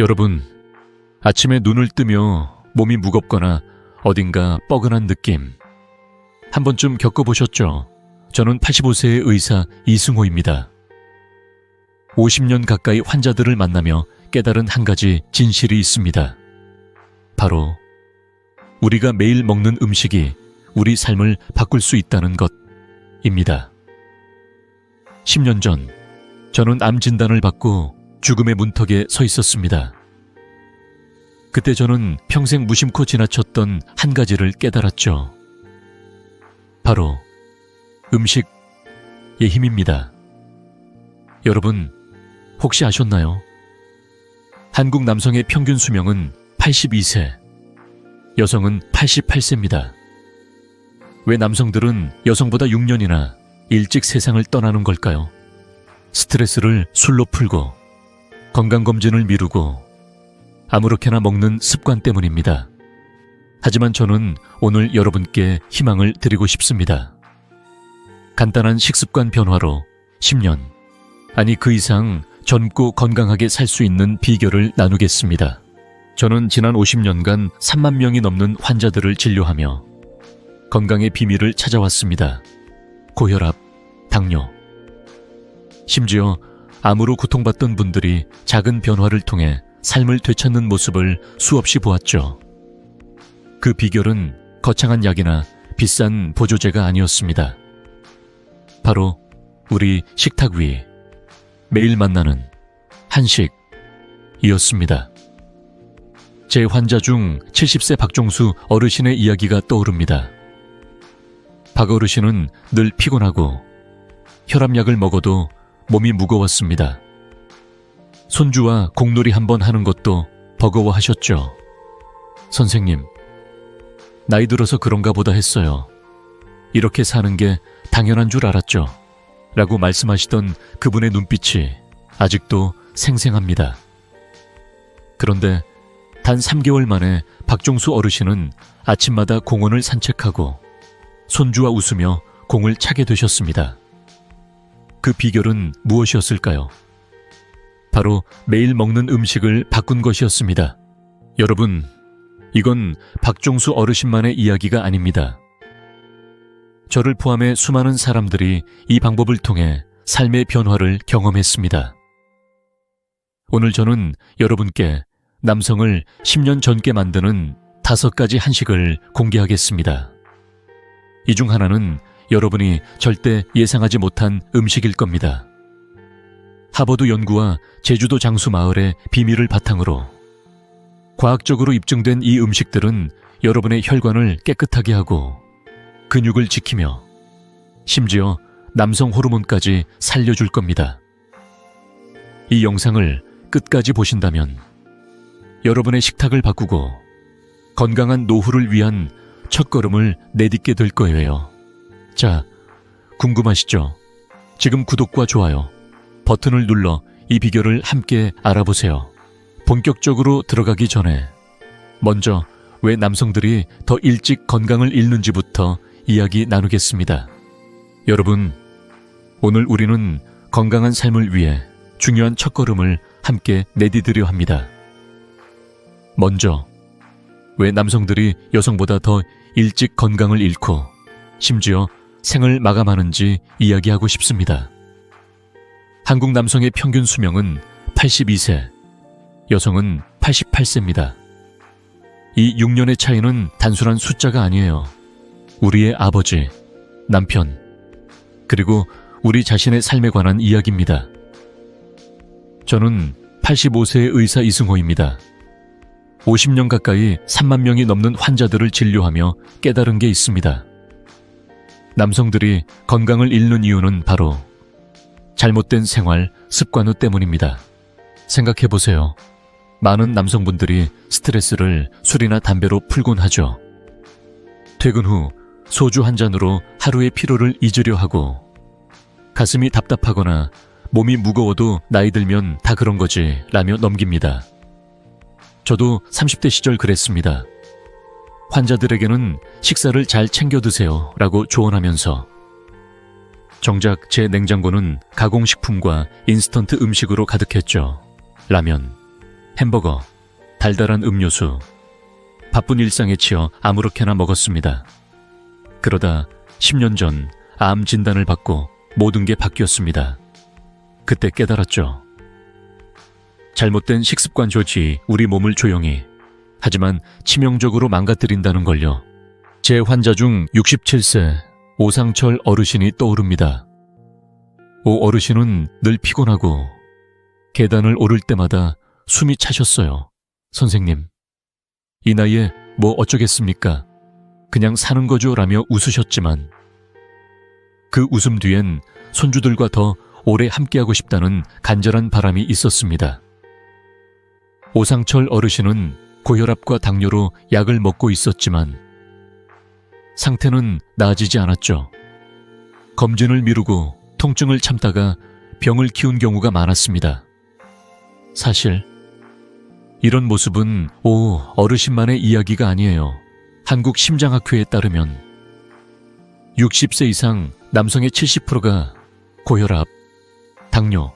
여러분, 아침에 눈을 뜨며 몸이 무겁거나 어딘가 뻐근한 느낌 한 번쯤 겪어보셨죠? 저는 85세의 의사 이승호입니다. 50년 가까이 환자들을 만나며 깨달은 한 가지 진실이 있습니다. 바로 우리가 매일 먹는 음식이 우리 삶을 바꿀 수 있다는 것입니다. 10년 전 저는 암 진단을 받고 죽음의 문턱에 서 있었습니다. 그때 저는 평생 무심코 지나쳤던 한 가지를 깨달았죠. 바로 음식의 힘입니다. 여러분, 혹시 아셨나요? 한국 남성의 평균 수명은 82세, 여성은 88세입니다. 왜 남성들은 여성보다 6년이나 일찍 세상을 떠나는 걸까요? 스트레스를 술로 풀고 건강검진을 미루고 아무렇게나 먹는 습관 때문입니다. 하지만 저는 오늘 여러분께 희망을 드리고 싶습니다. 간단한 식습관 변화로 10년, 아니 그 이상 젊고 건강하게 살 수 있는 비결을 나누겠습니다. 저는 지난 50년간 3만 명이 넘는 환자들을 진료하며 건강의 비밀을 찾아왔습니다. 고혈압, 당뇨, 심지어 암으로 고통받던 분들이 작은 변화를 통해 삶을 되찾는 모습을 수없이 보았죠. 그 비결은 거창한 약이나 비싼 보조제가 아니었습니다. 바로 우리 식탁 위, 매일 만나는 한식이었습니다. 제 환자 중 70세 박종수 어르신의 이야기가 떠오릅니다. 박 어르신은 늘 피곤하고 혈압약을 먹어도 몸이 무거웠습니다. 손주와 공놀이 한번 하는 것도 버거워하셨죠. 선생님, 나이 들어서 그런가 보다 했어요. 이렇게 사는 게 당연한 줄 알았죠. 라고 말씀하시던 그분의 눈빛이 아직도 생생합니다. 그런데 단 3개월 만에 박종수 어르신은 아침마다 공원을 산책하고 손주와 웃으며 공을 차게 되셨습니다. 그 비결은 무엇이었을까요? 바로 매일 먹는 음식을 바꾼 것이었습니다. 여러분, 이건 박종수 어르신만의 이야기가 아닙니다. 저를 포함해 수많은 사람들이 이 방법을 통해 삶의 변화를 경험했습니다. 오늘 저는 여러분께 남성을 10년 젊게 만드는 5가지 한식을 공개하겠습니다. 이 중 하나는 여러분이 절대 예상하지 못한 음식일 겁니다. 하버드 연구와 제주도 장수 마을의 비밀을 바탕으로 과학적으로 입증된 이 음식들은 여러분의 혈관을 깨끗하게 하고 근육을 지키며 심지어 남성 호르몬까지 살려줄 겁니다. 이 영상을 끝까지 보신다면 여러분의 식탁을 바꾸고 건강한 노후를 위한 첫걸음을 내딛게 될 거예요. 자, 궁금하시죠? 지금 구독과 좋아요 버튼을 눌러 이 비결을 함께 알아보세요. 본격적으로 들어가기 전에 먼저 왜 남성들이 더 일찍 건강을 잃는지부터 이야기 나누겠습니다. 여러분, 오늘 우리는 건강한 삶을 위해 중요한 첫걸음을 함께 내디디려 합니다. 먼저, 왜 남성들이 여성보다 더 일찍 건강을 잃고 심지어 생을 마감하는지 이야기하고 싶습니다. 한국 남성의 평균 수명은 82세, 여성은 88세입니다. 이 6년의 차이는 단순한 숫자가 아니에요. 우리의 아버지, 남편, 그리고 우리 자신의 삶에 관한 이야기입니다. 저는 85세의 의사 이승호입니다. 50년 가까이 3만 명이 넘는 환자들을 진료하며 깨달은 게 있습니다. 남성들이 건강을 잃는 이유는 바로 잘못된 생활, 습관우 때문입니다. 생각해보세요. 많은 남성분들이 스트레스를 술이나 담배로 풀곤 하죠. 퇴근 후 소주 한 잔으로 하루의 피로를 잊으려 하고 가슴이 답답하거나 몸이 무거워도 나이 들면 다 그런 거지 라며 넘깁니다. 저도 30대 시절 그랬습니다. 환자들에게는 식사를 잘 챙겨 드세요 라고 조언하면서 정작 제 냉장고는 가공식품과 인스턴트 음식으로 가득했죠. 라면, 햄버거, 달달한 음료수, 바쁜 일상에 치여 아무렇게나 먹었습니다. 그러다 10년 전 암 진단을 받고 모든 게 바뀌었습니다. 그때 깨달았죠. 잘못된 식습관 조지 우리 몸을 조용히, 하지만 치명적으로 망가뜨린다는 걸요. 제 환자 중 67세 오상철 어르신이 떠오릅니다. 오 어르신은 늘 피곤하고 계단을 오를 때마다 숨이 차셨어요. 선생님, 이 나이에 뭐 어쩌겠습니까? 그냥 사는 거죠 라며 웃으셨지만 그 웃음 뒤엔 손주들과 더 오래 함께하고 싶다는 간절한 바람이 있었습니다. 오상철 어르신은 고혈압과 당뇨로 약을 먹고 있었지만 상태는 나아지지 않았죠. 검진을 미루고 통증을 참다가 병을 키운 경우가 많았습니다. 사실 이런 모습은 어르신만의 이야기가 아니에요. 한국심장학회에 따르면 60세 이상 남성의 70%가 고혈압, 당뇨,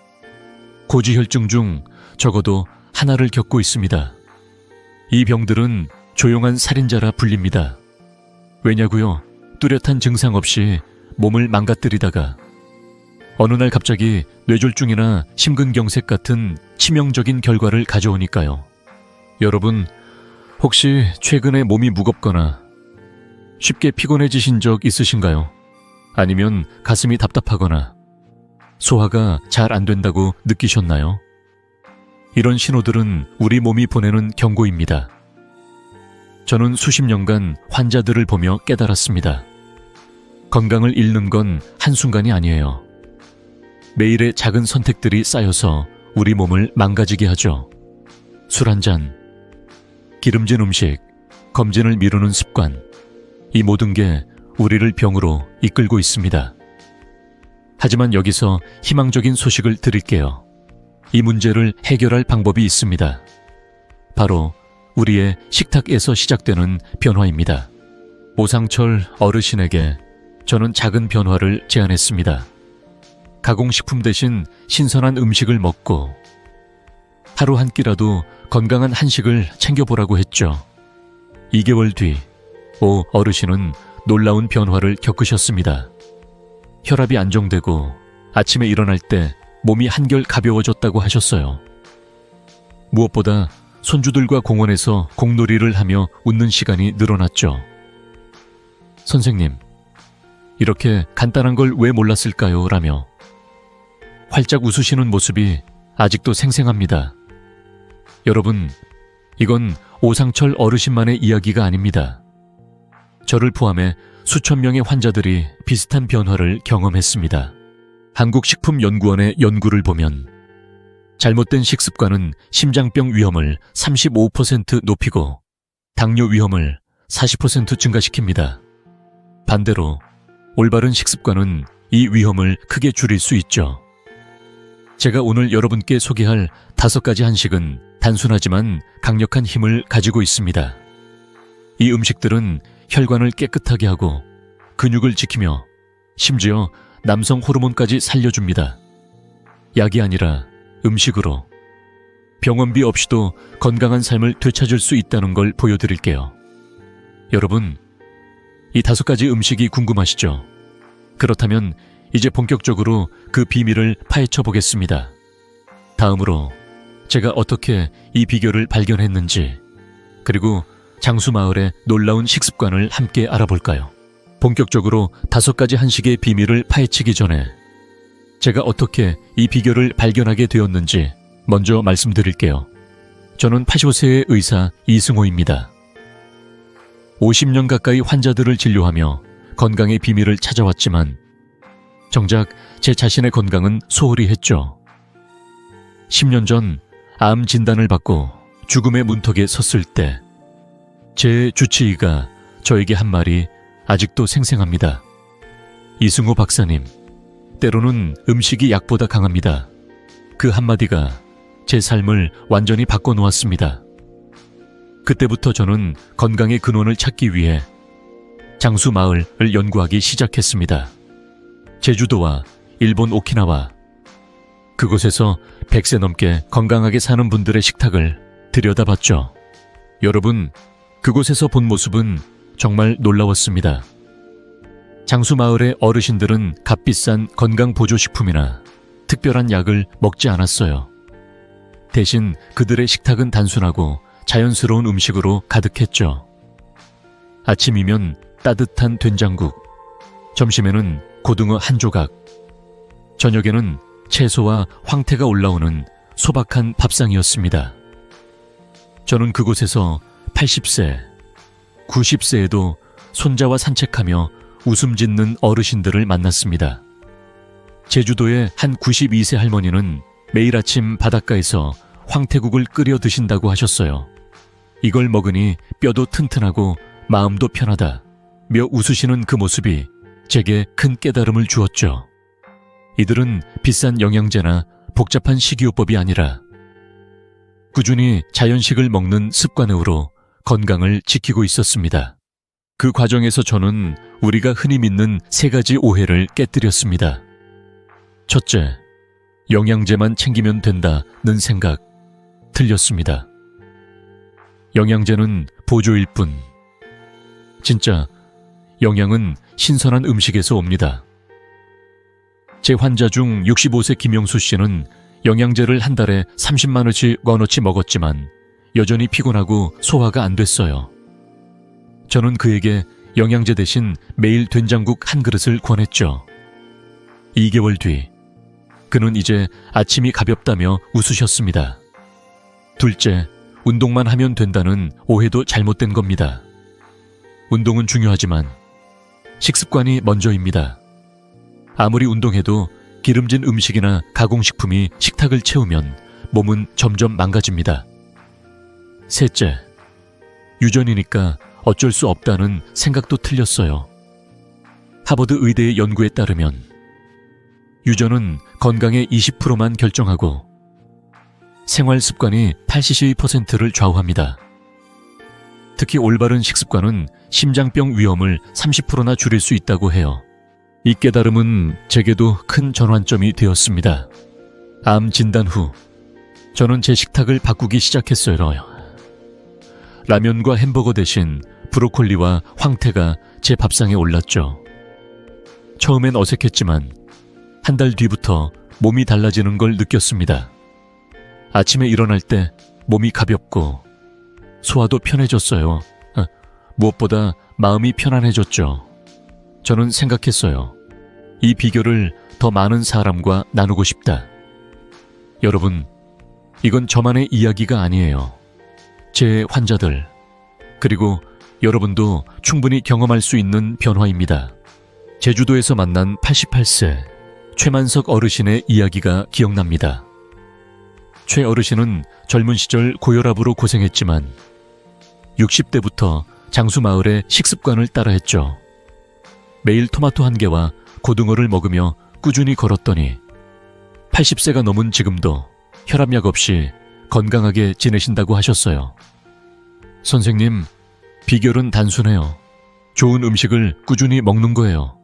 고지혈증 중 적어도 하나를 겪고 있습니다. 이 병들은 조용한 살인자라 불립니다. 왜냐고요? 뚜렷한 증상 없이 몸을 망가뜨리다가 어느 날 갑자기 뇌졸중이나 심근경색 같은 치명적인 결과를 가져오니까요. 여러분, 혹시 최근에 몸이 무겁거나 쉽게 피곤해지신 적 있으신가요? 아니면 가슴이 답답하거나 소화가 잘 안 된다고 느끼셨나요? 이런 신호들은 우리 몸이 보내는 경고입니다. 저는 수십 년간 환자들을 보며 깨달았습니다. 건강을 잃는 건 한순간이 아니에요. 매일의 작은 선택들이 쌓여서 우리 몸을 망가지게 하죠. 술 한 잔, 기름진 음식, 검진을 미루는 습관, 이 모든 게 우리를 병으로 이끌고 있습니다. 하지만 여기서 희망적인 소식을 드릴게요. 이 문제를 해결할 방법이 있습니다. 바로 우리의 식탁에서 시작되는 변화입니다. 오상철 어르신에게 저는 작은 변화를 제안했습니다. 가공식품 대신 신선한 음식을 먹고 하루 한 끼라도 건강한 한식을 챙겨보라고 했죠. 2개월 뒤 오 어르신은 놀라운 변화를 겪으셨습니다. 혈압이 안정되고 아침에 일어날 때 몸이 한결 가벼워졌다고 하셨어요. 무엇보다 손주들과 공원에서 공놀이를 하며 웃는 시간이 늘어났죠. 선생님, 이렇게 간단한 걸 왜 몰랐을까요? 라며 활짝 웃으시는 모습이 아직도 생생합니다. 여러분, 이건 오상철 어르신만의 이야기가 아닙니다. 저를 포함해 수천 명의 환자들이 비슷한 변화를 경험했습니다. 한국식품연구원의 연구를 보면 잘못된 식습관은 심장병 위험을 35% 높이고 당뇨 위험을 40% 증가시킵니다. 반대로 올바른 식습관은 이 위험을 크게 줄일 수 있죠. 제가 오늘 여러분께 소개할 5가지 한식은 단순하지만 강력한 힘을 가지고 있습니다. 이 음식들은 혈관을 깨끗하게 하고 근육을 지키며 심지어 남성 호르몬까지 살려줍니다. 약이 아니라 음식으로 병원비 없이도 건강한 삶을 되찾을 수 있다는 걸 보여드릴게요. 여러분, 이 5가지 음식이 궁금하시죠? 그렇다면 이제 본격적으로 그 비밀을 파헤쳐 보겠습니다. 다음으로 제가 어떻게 이 비결을 발견했는지, 그리고 장수마을의 놀라운 식습관을 함께 알아볼까요? 본격적으로 5가지 한식의 비밀을 파헤치기 전에 제가 어떻게 이 비결을 발견하게 되었는지 먼저 말씀드릴게요. 저는 85세의 의사 이승호입니다. 50년 가까이 환자들을 진료하며 건강의 비밀을 찾아왔지만 정작 제 자신의 건강은 소홀히 했죠. 10년 전 암 진단을 받고 죽음의 문턱에 섰을 때 제 주치의가 저에게 한 말이 아직도 생생합니다. 이승호 박사님, 때로는 음식이 약보다 강합니다. 그 한마디가 제 삶을 완전히 바꿔놓았습니다. 그때부터 저는 건강의 근원을 찾기 위해 장수마을을 연구하기 시작했습니다. 제주도와 일본 오키나와, 그곳에서 100세 넘게 건강하게 사는 분들의 식탁을 들여다봤죠. 여러분, 그곳에서 본 모습은 정말 놀라웠습니다. 장수마을의 어르신들은 값비싼 건강보조식품이나 특별한 약을 먹지 않았어요. 대신 그들의 식탁은 단순하고 자연스러운 음식으로 가득했죠. 아침이면 따뜻한 된장국, 점심에는 고등어 한 조각, 저녁에는 채소와 황태가 올라오는 소박한 밥상이었습니다. 저는 그곳에서 80세, 90세에도 손자와 산책하며 웃음 짓는 어르신들을 만났습니다. 제주도의 한 92세 할머니는 매일 아침 바닷가에서 황태국을 끓여 드신다고 하셨어요. 이걸 먹으니 뼈도 튼튼하고 마음도 편하다 며 웃으시는 그 모습이 제게 큰 깨달음을 주었죠. 이들은 비싼 영양제나 복잡한 식이요법이 아니라 꾸준히 자연식을 먹는 습관으로 건강을 지키고 있었습니다. 그 과정에서 저는 우리가 흔히 믿는 3가지 오해를 깨뜨렸습니다. 첫째, 영양제만 챙기면 된다는 생각, 틀렸습니다. 영양제는 보조일 뿐. 진짜 영양은 신선한 음식에서 옵니다. 제 환자 중 65세 김영수 씨는 영양제를 한 달에 30만 원씩 원어치 먹었지만 여전히 피곤하고 소화가 안 됐어요. 저는 그에게 영양제 대신 매일 된장국 한 그릇을 권했죠. 2개월 뒤 그는 이제 아침이 가볍다며 웃으셨습니다. 둘째, 운동만 하면 된다는 오해도 잘못된 겁니다. 운동은 중요하지만 식습관이 먼저입니다. 아무리 운동해도 기름진 음식이나 가공식품이 식탁을 채우면 몸은 점점 망가집니다. 셋째, 유전이니까 어쩔 수 없다는 생각도 틀렸어요. 하버드 의대의 연구에 따르면 유전은 건강의 20%만 결정하고 생활 습관이 82%를 좌우합니다. 특히 올바른 식습관은 심장병 위험을 30%나 줄일 수 있다고 해요. 이 깨달음은 제게도 큰 전환점이 되었습니다. 암 진단 후 저는 제 식탁을 바꾸기 시작했어요. 라면과 햄버거 대신 브로콜리와 황태가 제 밥상에 올랐죠. 처음엔 어색했지만 한 달 뒤부터 몸이 달라지는 걸 느꼈습니다. 아침에 일어날 때 몸이 가볍고 소화도 편해졌어요. 무엇보다 마음이 편안해졌죠. 저는 생각했어요. 이 비결을 더 많은 사람과 나누고 싶다. 여러분, 이건 저만의 이야기가 아니에요. 제 환자들, 그리고 여러분도 충분히 경험할 수 있는 변화입니다. 제주도에서 만난 88세 최만석 어르신의 이야기가 기억납니다. 최 어르신은 젊은 시절 고혈압으로 고생했지만 60대부터 장수마을의 식습관을 따라했죠. 매일 토마토 1개와 고등어를 먹으며 꾸준히 걸었더니 80세가 넘은 지금도 혈압약 없이 건강하게 지내신다고 하셨어요. 선생님, 비결은 단순해요. 좋은 음식을 꾸준히 먹는 거예요.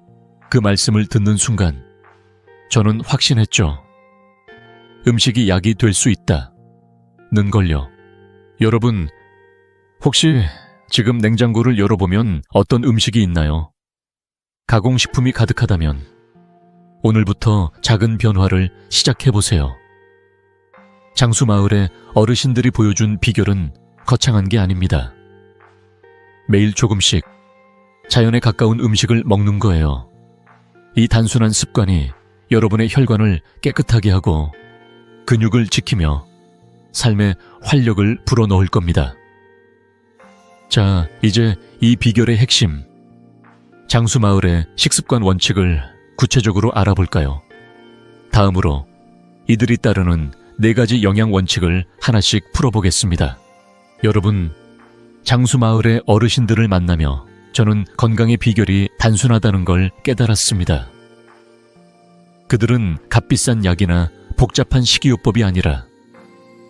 그 말씀을 듣는 순간 저는 확신했죠. 음식이 약이 될 수 있다는 걸요. 여러분, 혹시 지금 냉장고를 열어보면 어떤 음식이 있나요? 가공식품이 가득하다면 오늘부터 작은 변화를 시작해보세요. 장수마을의 어르신들이 보여준 비결은 거창한 게 아닙니다. 매일 조금씩 자연에 가까운 음식을 먹는 거예요. 이 단순한 습관이 여러분의 혈관을 깨끗하게 하고 근육을 지키며 삶의 활력을 불어넣을 겁니다. 자, 이제 이 비결의 핵심, 장수마을의 식습관 원칙을 구체적으로 알아볼까요? 다음으로 이들이 따르는 4가지 영양 원칙을 하나씩 풀어보겠습니다. 여러분, 장수마을의 어르신들을 만나며 저는 건강의 비결이 단순하다는 걸 깨달았습니다. 그들은 값비싼 약이나 복잡한 식이요법이 아니라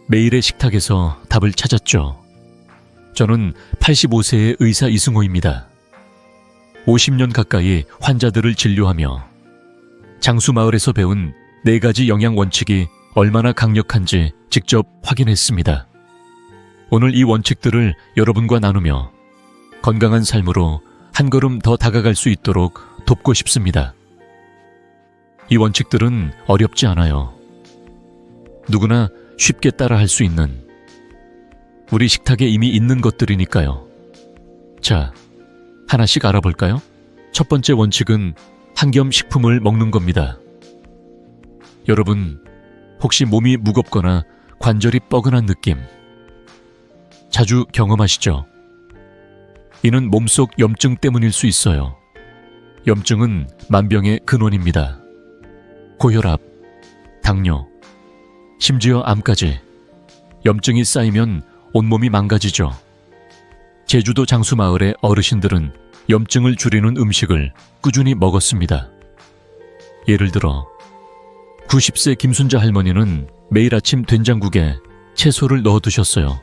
매일의 식탁에서 답을 찾았죠. 저는 85세의 의사 이승호입니다. 50년 가까이 환자들을 진료하며 장수마을에서 배운 4가지 영양 원칙이 얼마나 강력한지 직접 확인했습니다. 오늘 이 원칙들을 여러분과 나누며 건강한 삶으로 한 걸음 더 다가갈 수 있도록 돕고 싶습니다. 이 원칙들은 어렵지 않아요. 누구나 쉽게 따라할 수 있는, 우리 식탁에 이미 있는 것들이니까요. 자, 하나씩 알아볼까요? 첫 번째 원칙은 한겸 식품을 먹는 겁니다. 여러분, 혹시 몸이 무겁거나 관절이 뻐근한 느낌 자주 경험하시죠? 이는 몸속 염증 때문일 수 있어요. 염증은 만병의 근원입니다. 고혈압, 당뇨, 심지어 암까지 염증이 쌓이면 온몸이 망가지죠. 제주도 장수마을의 어르신들은 염증을 줄이는 음식을 꾸준히 먹었습니다. 예를 들어 90세 김순자 할머니는 매일 아침 된장국에 채소를 넣어두셨어요.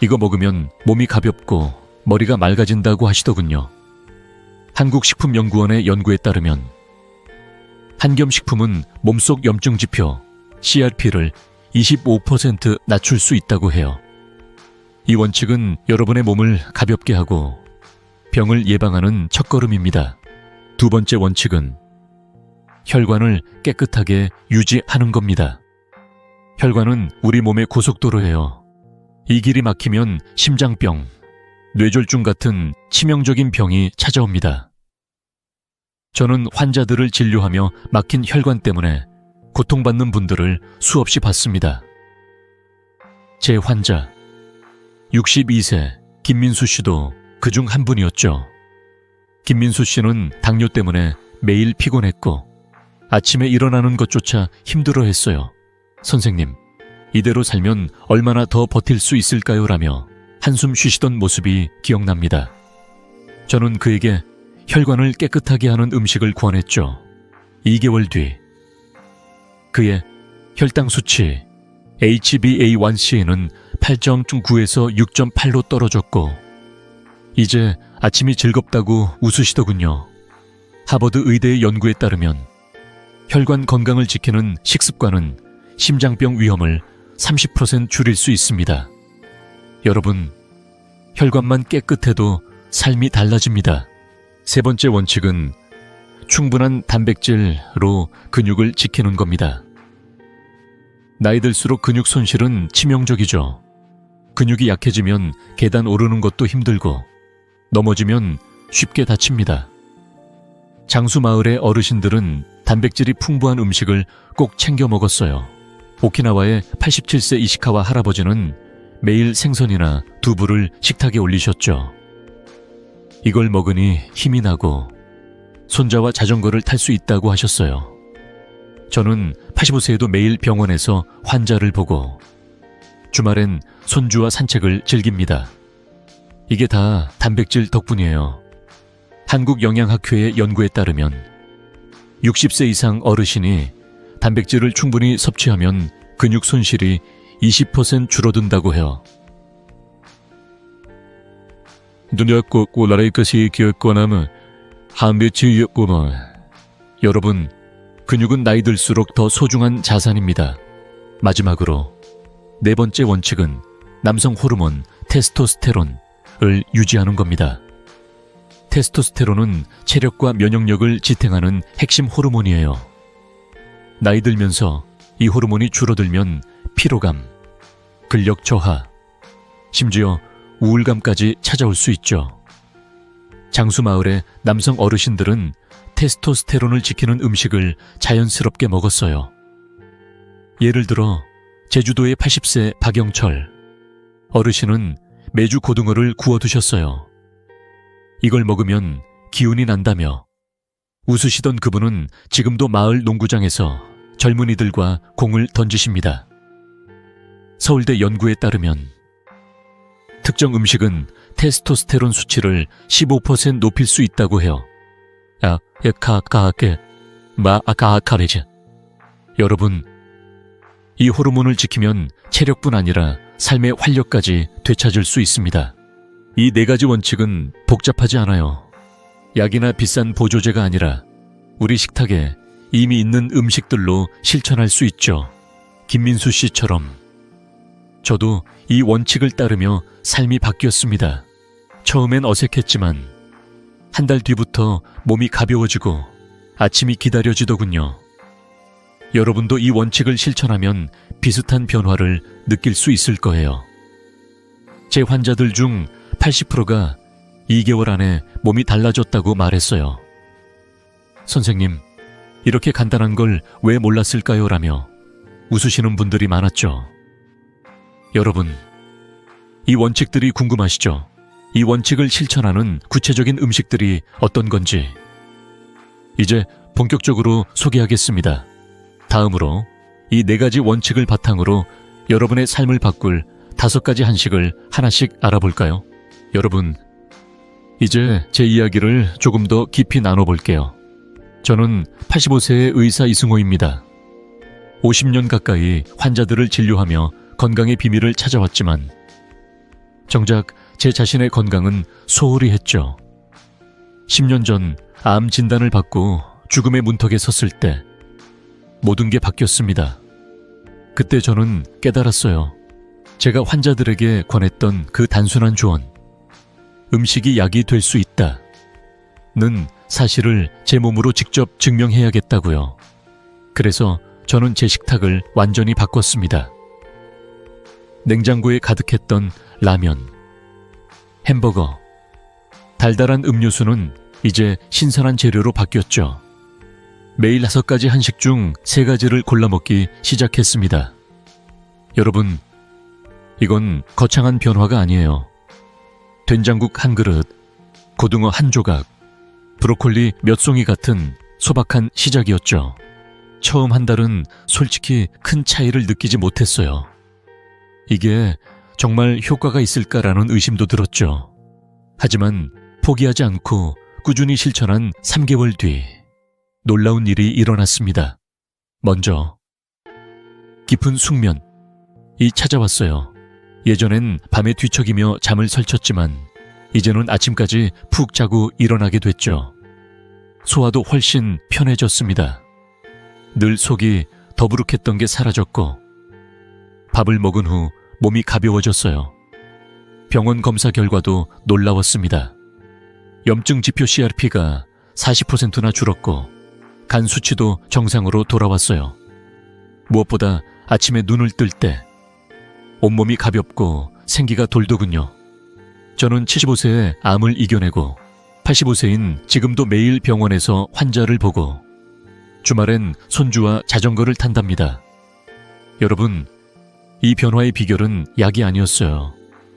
이거 먹으면 몸이 가볍고 머리가 맑아진다고 하시더군요. 한국식품연구원의 연구에 따르면 한겸식품은 몸속 염증 지표 CRP를 25% 낮출 수 있다고 해요. 이 원칙은 여러분의 몸을 가볍게 하고 병을 예방하는 첫걸음입니다. 두 번째 원칙은 혈관을 깨끗하게 유지하는 겁니다. 혈관은 우리 몸의 고속도로예요. 이 길이 막히면 심장병, 뇌졸중 같은 치명적인 병이 찾아옵니다. 저는 환자들을 진료하며 막힌 혈관 때문에 고통받는 분들을 수없이 봤습니다. 제 환자, 62세 김민수 씨도 그중 한 분이었죠. 김민수 씨는 당뇨 때문에 매일 피곤했고 아침에 일어나는 것조차 힘들어했어요. 선생님, 이대로 살면 얼마나 더 버틸 수 있을까요? 라며 한숨 쉬시던 모습이 기억납니다. 저는 그에게 혈관을 깨끗하게 하는 음식을 권했죠. 2개월 뒤 그의 혈당 수치 HbA1c는 8.9에서 6.8로 떨어졌고 이제 아침이 즐겁다고 웃으시더군요. 하버드 의대의 연구에 따르면 혈관 건강을 지키는 식습관은 심장병 위험을 30% 줄일 수 있습니다. 여러분, 혈관만 깨끗해도 삶이 달라집니다. 세 번째 원칙은 충분한 단백질로 근육을 지키는 겁니다. 나이 들수록 근육 손실은 치명적이죠. 근육이 약해지면 계단 오르는 것도 힘들고 넘어지면 쉽게 다칩니다. 장수마을의 어르신들은 단백질이 풍부한 음식을 꼭 챙겨 먹었어요. 오키나와의 87세 이시카와 할아버지는 매일 생선이나 두부를 식탁에 올리셨죠. 이걸 먹으니 힘이 나고 손자와 자전거를 탈 수 있다고 하셨어요. 저는 85세에도 매일 병원에서 환자를 보고 주말엔 손주와 산책을 즐깁니다. 이게 다 단백질 덕분이에요. 한국영양학회의 연구에 따르면 60세 이상 어르신이 단백질을 충분히 섭취하면 근육 손실이 20% 줄어든다고 해요. 눈이 꼭 올라갈 것이 기억권함은 한배치였구먼. 여러분, 근육은 나이 들수록 더 소중한 자산입니다. 마지막으로 네 번째 원칙은 남성 호르몬 테스토스테론을 유지하는 겁니다. 테스토스테론은 체력과 면역력을 지탱하는 핵심 호르몬이에요. 나이 들면서 이 호르몬이 줄어들면 피로감, 근력 저하, 심지어 우울감까지 찾아올 수 있죠. 장수마을의 남성 어르신들은 테스토스테론을 지키는 음식을 자연스럽게 먹었어요. 예를 들어 제주도의 80세 박영철 어르신은 매주 고등어를 구워두셨어요. 이걸 먹으면 기운이 난다며 웃으시던 그분은 지금도 마을 농구장에서 젊은이들과 공을 던지십니다. 서울대 연구에 따르면 특정 음식은 테스토스테론 수치를 15% 높일 수 있다고 해요. 여러분, 이 호르몬을 지키면 체력뿐 아니라 삶의 활력까지 되찾을 수 있습니다. 이 네 가지 원칙은 복잡하지 않아요. 약이나 비싼 보조제가 아니라 우리 식탁에 이미 있는 음식들로 실천할 수 있죠. 김민수 씨처럼 저도 이 원칙을 따르며 삶이 바뀌었습니다. 처음엔 어색했지만 한 달 뒤부터 몸이 가벼워지고 아침이 기다려지더군요. 여러분도 이 원칙을 실천하면 비슷한 변화를 느낄 수 있을 거예요. 제 환자들 중 80%가 2개월 안에 몸이 달라졌다고 말했어요. 선생님, 이렇게 간단한 걸 왜 몰랐을까요? 라며 웃으시는 분들이 많았죠. 여러분, 이 원칙들이 궁금하시죠? 이 원칙을 실천하는 구체적인 음식들이 어떤 건지 이제 본격적으로 소개하겠습니다. 다음으로 이 4가지 원칙을 바탕으로 여러분의 삶을 바꿀 5가지 한식을 하나씩 알아볼까요? 여러분, 이제 제 이야기를 조금 더 깊이 나눠볼게요. 저는 85세의 의사 이승호입니다. 50년 가까이 환자들을 진료하며 건강의 비밀을 찾아왔지만 정작 제 자신의 건강은 소홀히 했죠. 10년 전 암 진단을 받고 죽음의 문턱에 섰을 때 모든 게 바뀌었습니다. 그때 저는 깨달았어요. 제가 환자들에게 권했던 그 단순한 조언, 음식이 약이 될 수 있다 는 사실을 제 몸으로 직접 증명해야겠다고요. 그래서 저는 제 식탁을 완전히 바꿨습니다. 냉장고에 가득했던 라면, 햄버거, 달달한 음료수는 이제 신선한 재료로 바뀌었죠. 매일 5가지 한식 중 3가지를 골라 먹기 시작했습니다. 여러분, 이건 거창한 변화가 아니에요. 된장국 한 그릇, 고등어 한 조각, 브로콜리 몇 송이 같은 소박한 시작이었죠. 처음 한 달은 솔직히 큰 차이를 느끼지 못했어요. 이게 정말 효과가 있을까라는 의심도 들었죠. 하지만 포기하지 않고 꾸준히 실천한 3개월 뒤 놀라운 일이 일어났습니다. 먼저 깊은 숙면이 찾아왔어요. 예전엔 밤에 뒤척이며 잠을 설쳤지만 이제는 아침까지 푹 자고 일어나게 됐죠. 소화도 훨씬 편해졌습니다. 늘 속이 더부룩했던 게 사라졌고 밥을 먹은 후 몸이 가벼워졌어요. 병원 검사 결과도 놀라웠습니다. 염증 지표 CRP가 40%나 줄었고 간 수치도 정상으로 돌아왔어요. 무엇보다 아침에 눈을 뜰 때 온몸이 가볍고 생기가 돌더군요. 저는 75세에 암을 이겨내고 85세인 지금도 매일 병원에서 환자를 보고 주말엔 손주와 자전거를 탄답니다. 여러분, 이 변화의 비결은 약이 아니었어요.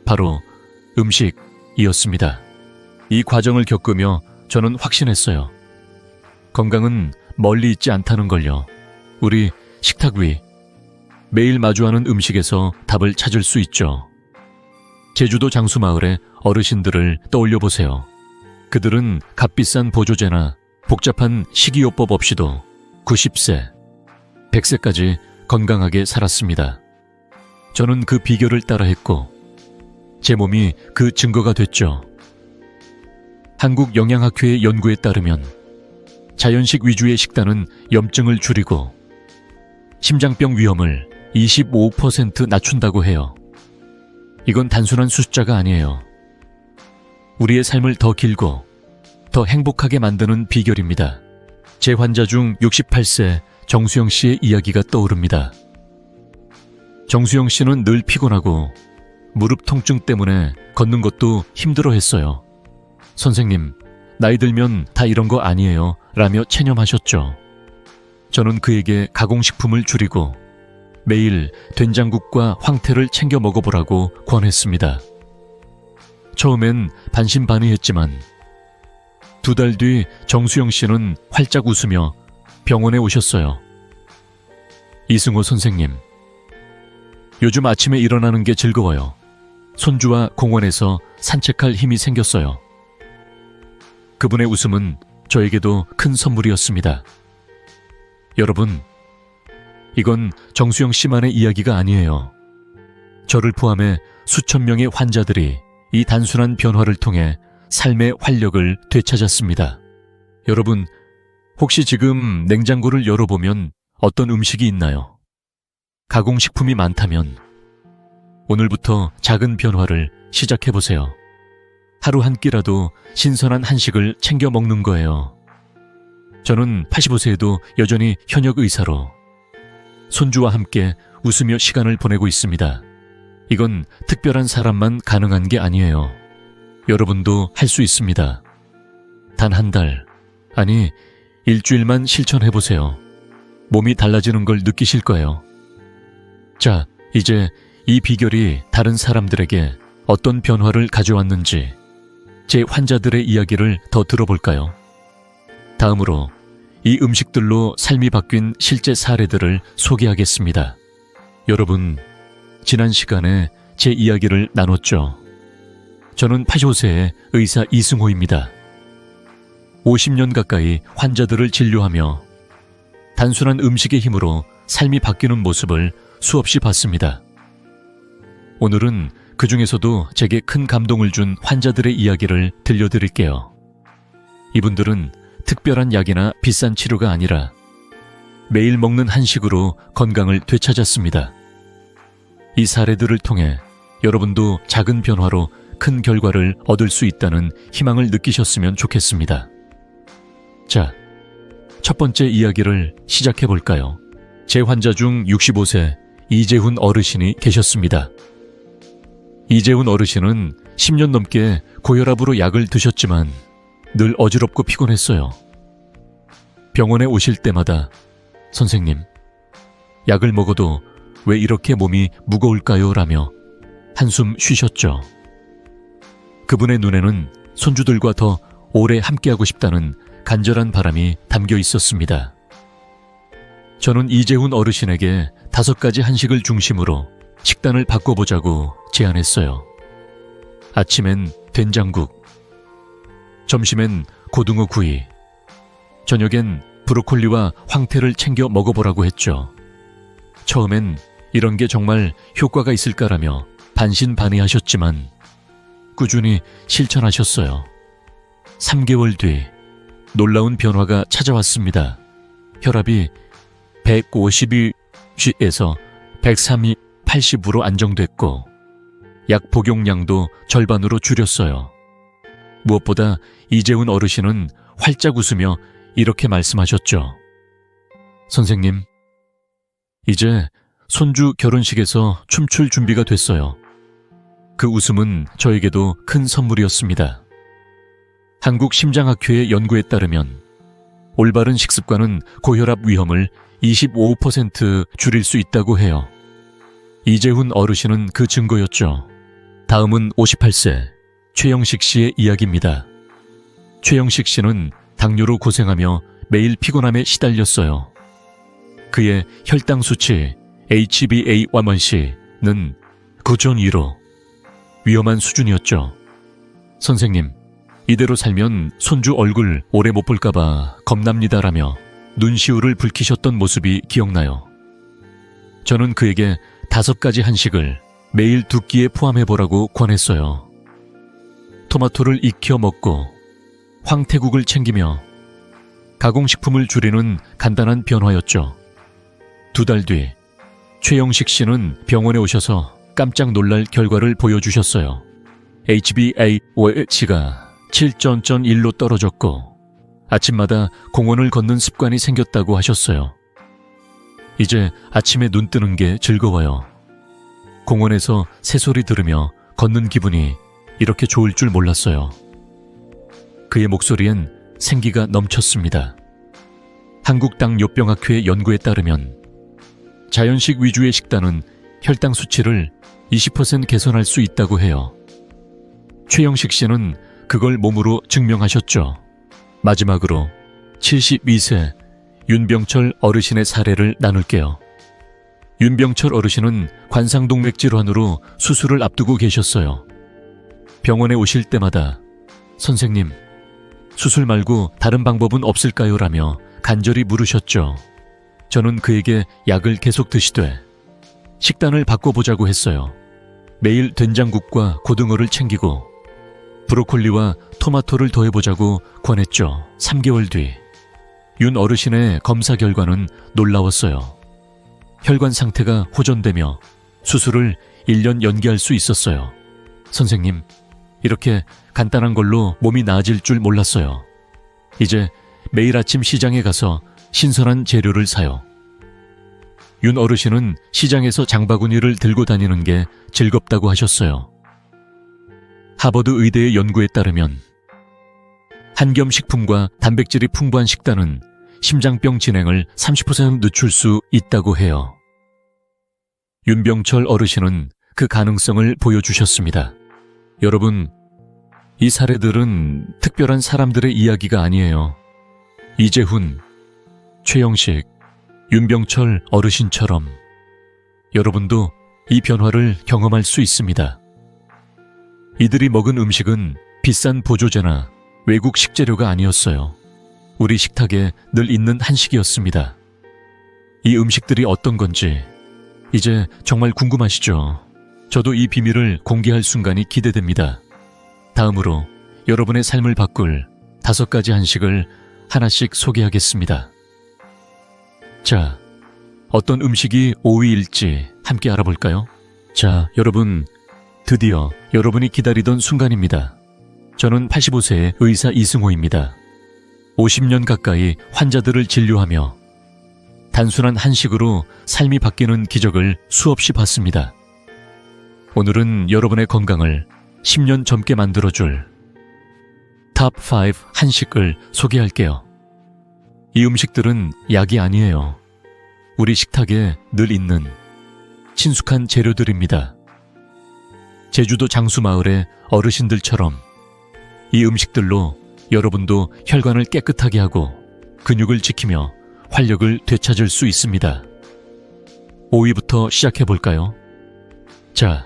바로 음식이었습니다. 이 과정을 겪으며 저는 확신했어요. 건강은 멀리 있지 않다는 걸요. 우리 식탁 위, 매일 마주하는 음식에서 답을 찾을 수 있죠. 제주도 장수마을의 어르신들을 떠올려 보세요. 그들은 값비싼 보조제나 복잡한 식이요법 없이도 90세, 100세까지 건강하게 살았습니다. 저는 그 비결을 따라했고 제 몸이 그 증거가 됐죠. 한국영양학회의 연구에 따르면 자연식 위주의 식단은 염증을 줄이고 심장병 위험을 25% 낮춘다고 해요. 이건 단순한 숫자가 아니에요. 우리의 삶을 더 길고 더 행복하게 만드는 비결입니다. 제 환자 중 68세 정수영 씨의 이야기가 떠오릅니다. 정수영 씨는 늘 피곤하고 무릎 통증 때문에 걷는 것도 힘들어했어요. 선생님, 나이 들면 다 이런 거 아니에요 라며 체념하셨죠. 저는 그에게 가공식품을 줄이고 매일 된장국과 황태를 챙겨 먹어보라고 권했습니다. 처음엔 반신반의했지만 2달 뒤 정수영 씨는 활짝 웃으며 병원에 오셨어요. 이승호 선생님, 요즘 아침에 일어나는 게 즐거워요. 손주와 공원에서 산책할 힘이 생겼어요. 그분의 웃음은 저에게도 큰 선물이었습니다. 여러분, 이건 정수영 씨만의 이야기가 아니에요. 저를 포함해 수천 명의 환자들이 이 단순한 변화를 통해 삶의 활력을 되찾았습니다. 여러분, 혹시 지금 냉장고를 열어보면 어떤 음식이 있나요? 가공식품이 많다면 오늘부터 작은 변화를 시작해보세요. 하루 한 끼라도 신선한 한식을 챙겨 먹는 거예요. 저는 85세에도 여전히 현역 의사로 손주와 함께 웃으며 시간을 보내고 있습니다. 이건 특별한 사람만 가능한 게 아니에요. 여러분도 할 수 있습니다. 단 한 달, 아니 일주일만 실천해보세요. 몸이 달라지는 걸 느끼실 거예요. 자, 이제 이 비결이 다른 사람들에게 어떤 변화를 가져왔는지 제 환자들의 이야기를 더 들어볼까요? 다음으로 이 음식들로 삶이 바뀐 실제 사례들을 소개하겠습니다. 여러분, 지난 시간에 제 이야기를 나눴죠. 저는 85세의 의사 이승호입니다. 50년 가까이 환자들을 진료하며 단순한 음식의 힘으로 삶이 바뀌는 모습을 수없이 봤습니다. 오늘은 그 중에서도 제게 큰 감동을 준 환자들의 이야기를 들려드릴게요. 이분들은 특별한 약이나 비싼 치료가 아니라 매일 먹는 한식으로 건강을 되찾았습니다. 이 사례들을 통해 여러분도 작은 변화로 큰 결과를 얻을 수 있다는 희망을 느끼셨으면 좋겠습니다. 자, 첫 번째 이야기를 시작해 볼까요? 제 환자 중 65세 이재훈 어르신이 계셨습니다. 이재훈 어르신은 10년 넘게 고혈압으로 약을 드셨지만 늘 어지럽고 피곤했어요. 병원에 오실 때마다 선생님, 약을 먹어도 왜 이렇게 몸이 무거울까요? 라며 한숨 쉬셨죠. 그분의 눈에는 손주들과 더 오래 함께하고 싶다는 간절한 바람이 담겨 있었습니다. 저는 이재훈 어르신에게 5가지 한식을 중심으로 식단을 바꿔보자고 제안했어요. 아침엔 된장국, 점심엔 고등어 구이, 저녁엔 브로콜리와 황태를 챙겨 먹어보라고 했죠. 처음엔 이런 게 정말 효과가 있을까라며 반신반의하셨지만 꾸준히 실천하셨어요. 3개월 뒤 놀라운 변화가 찾아왔습니다. 혈압이 152에서 103이 80으로 안정됐고 약 복용량도 절반으로 줄였어요. 무엇보다 이재훈 어르신은 활짝 웃으며 이렇게 말씀하셨죠. 선생님, 이제 손주 결혼식에서 춤출 준비가 됐어요. 그 웃음은 저에게도 큰 선물이었습니다. 한국심장학회의 연구에 따르면 올바른 식습관은 고혈압 위험을 25% 줄일 수 있다고 해요. 이재훈 어르신은 그 증거였죠. 다음은 58세 최영식 씨의 이야기입니다. 최영식 씨는 당뇨로 고생하며 매일 피곤함에 시달렸어요. 그의 혈당 수치 HbA1c는 9.2로 위험한 수준이었죠. 선생님, 이대로 살면 손주 얼굴 오래 못 볼까봐 겁납니다라며 눈시울을 붉히셨던 모습이 기억나요. 저는 그에게 5가지 한식을 매일 2끼에 포함해보라고 권했어요. 토마토를 익혀 먹고 황태국을 챙기며 가공식품을 줄이는 간단한 변화였죠. 2달 뒤 최영식 씨는 병원에 오셔서 깜짝 놀랄 결과를 보여주셨어요. HbA1c가 7.1로 떨어졌고 아침마다 공원을 걷는 습관이 생겼다고 하셨어요. 이제 아침에 눈 뜨는 게 즐거워요. 공원에서 새소리 들으며 걷는 기분이 이렇게 좋을 줄 몰랐어요. 그의 목소리엔 생기가 넘쳤습니다. 한국당뇨병학회 연구에 따르면 자연식 위주의 식단은 혈당 수치를 20% 개선할 수 있다고 해요. 최영식 씨는 그걸 몸으로 증명하셨죠. 마지막으로 72세 윤병철 어르신의 사례를 나눌게요. 윤병철 어르신은 관상동맥 질환으로 수술을 앞두고 계셨어요. 병원에 오실 때마다 선생님, 수술 말고 다른 방법은 없을까요? 라며 간절히 물으셨죠. 저는 그에게 약을 계속 드시되 식단을 바꿔보자고 했어요. 매일 된장국과 고등어를 챙기고 브로콜리와 토마토를 더해보자고 권했죠. 3개월 뒤 윤 어르신의 검사 결과는 놀라웠어요. 혈관 상태가 호전되며 수술을 1년 연기할 수 있었어요. 선생님, 이렇게 간단한 걸로 몸이 나아질 줄 몰랐어요. 이제 매일 아침 시장에 가서 신선한 재료를 사요. 윤 어르신은 시장에서 장바구니를 들고 다니는 게 즐겁다고 하셨어요. 하버드 의대의 연구에 따르면 한겸 식품과 단백질이 풍부한 식단은 심장병 진행을 30% 늦출 수 있다고 해요. 윤병철 어르신은 그 가능성을 보여주셨습니다. 여러분, 이 사례들은 특별한 사람들의 이야기가 아니에요. 이재훈, 최영식, 윤병철 어르신처럼 여러분도 이 변화를 경험할 수 있습니다. 이들이 먹은 음식은 비싼 보조제나 외국 식재료가 아니었어요. 우리 식탁에 늘 있는 한식이었습니다. 이 음식들이 어떤 건지 이제 정말 궁금하시죠? 저도 이 비밀을 공개할 순간이 기대됩니다. 다음으로 여러분의 삶을 바꿀 5가지 한식을 하나씩 소개하겠습니다. 자, 어떤 음식이 5위일지 함께 알아볼까요? 자, 여러분, 드디어 여러분이 기다리던 순간입니다. 저는 85세의 의사 이승호입니다. 50년 가까이 환자들을 진료하며 단순한 한식으로 삶이 바뀌는 기적을 수없이 봤습니다. 오늘은 여러분의 건강을 10년 젊게 만들어줄 탑 5 한식을 소개할게요. 이 음식들은 약이 아니에요. 우리 식탁에 늘 있는 친숙한 재료들입니다. 제주도 장수마을의 어르신들처럼 이 음식들로 여러분도 혈관을 깨끗하게 하고 근육을 지키며 활력을 되찾을 수 있습니다. 5위부터 시작해볼까요? 자,